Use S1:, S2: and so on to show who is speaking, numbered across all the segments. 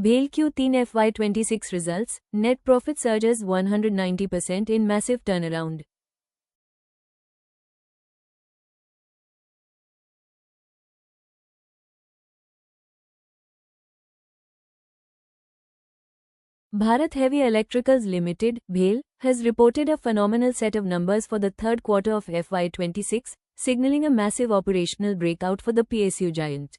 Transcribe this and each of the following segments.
S1: BHEL Q3 FY26 results, net profit surges 190% in massive turnaround. Bharat Heavy Electricals Limited, BHEL, has reported a phenomenal set of numbers for the third quarter of FY26, signaling a massive operational breakout for the PSU giant.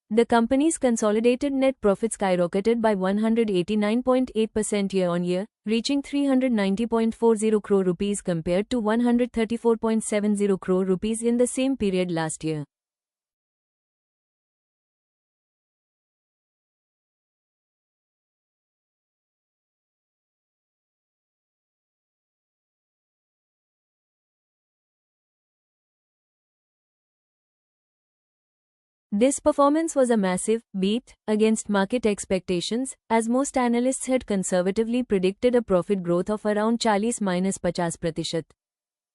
S1: The company's consolidated net profit skyrocketed by 189.8% year-on-year, reaching 390.40 crore rupees compared to 134.70 crore rupees in the same period last year. This performance was a massive beat against market expectations, as most analysts had conservatively predicted a profit growth of around 40–50%.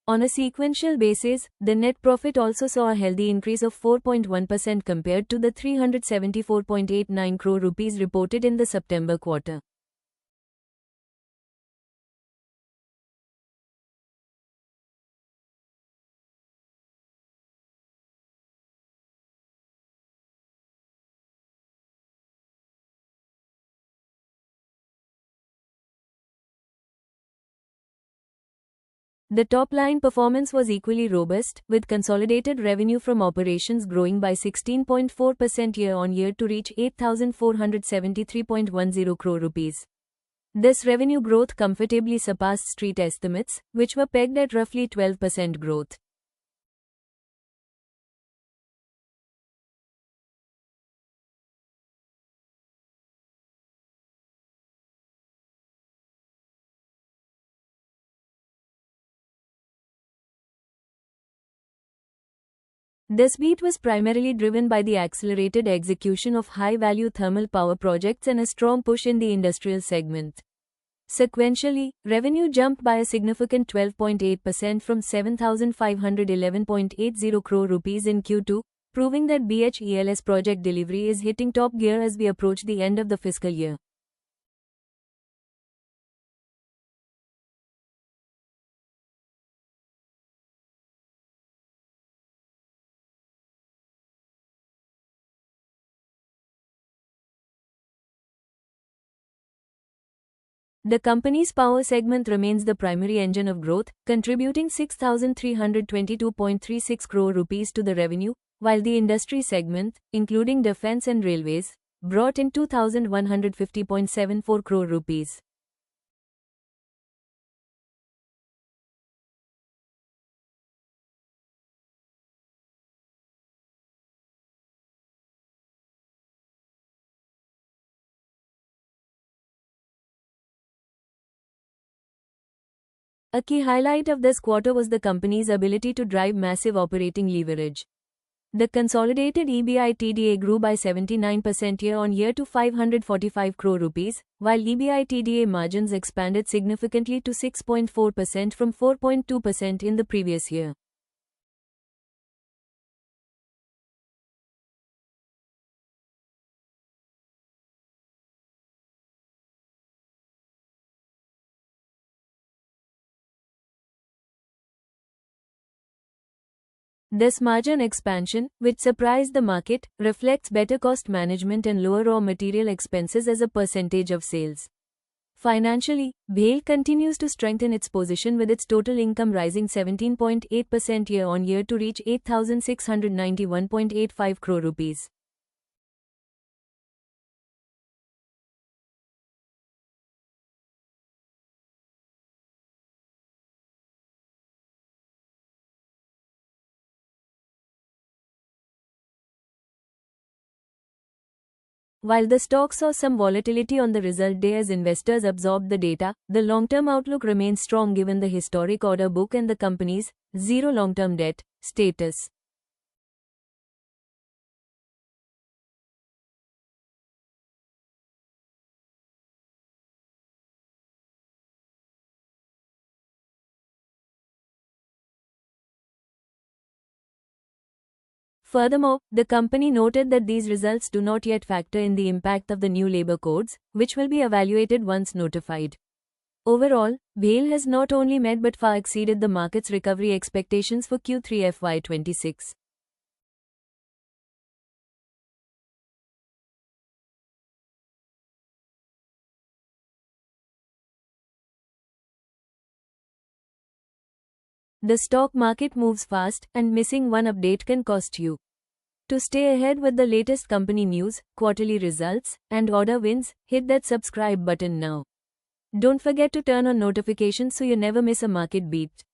S1: On a sequential basis, the net profit also saw a healthy increase of 4.1% compared to the 374.89 crore rupees reported in the September quarter. The top-line performance was equally robust, with consolidated revenue from operations growing by 16.4% year-on-year to reach 8,473.10 crore rupees. This revenue growth comfortably surpassed street estimates, which were pegged at roughly 12% growth. This beat was primarily driven by the accelerated execution of high-value thermal power projects and a strong push in the industrial segment. Sequentially, revenue jumped by a significant 12.8% from 7,511.80 crore rupees in Q2, proving that BHEL's project delivery is hitting top gear as we approach the end of the fiscal year. The company's power segment remains the primary engine of growth, contributing 6,322.36 crore rupees to the revenue, while the industry segment, including defense and railways, brought in 2,150.74 crore rupees. A key highlight of this quarter was the company's ability to drive massive operating leverage. The consolidated EBITDA grew by 79% year-on-year to 545 crore rupees, while EBITDA margins expanded significantly to 6.4% from 4.2% in the previous year. This margin expansion, which surprised the market, reflects better cost management and lower raw material expenses as a percentage of sales. Financially, BHEL continues to strengthen its position with its total income rising 17.8% year-on-year to reach 8,691.85 crore rupees. While the stock saw some volatility on the result day as investors absorbed the data, the long-term outlook remains strong given the historic order book and the company's zero long-term debt status. Furthermore, the company noted that these results do not yet factor in the impact of the new labor codes, which will be evaluated once notified. Overall, BHEL has not only met but far exceeded the market's recovery expectations for Q3 FY26. The stock market moves fast, and missing one update can cost you. To stay ahead with the latest company news, quarterly results, and order wins, hit that subscribe button now. Don't forget to turn on notifications so you never miss a market beat.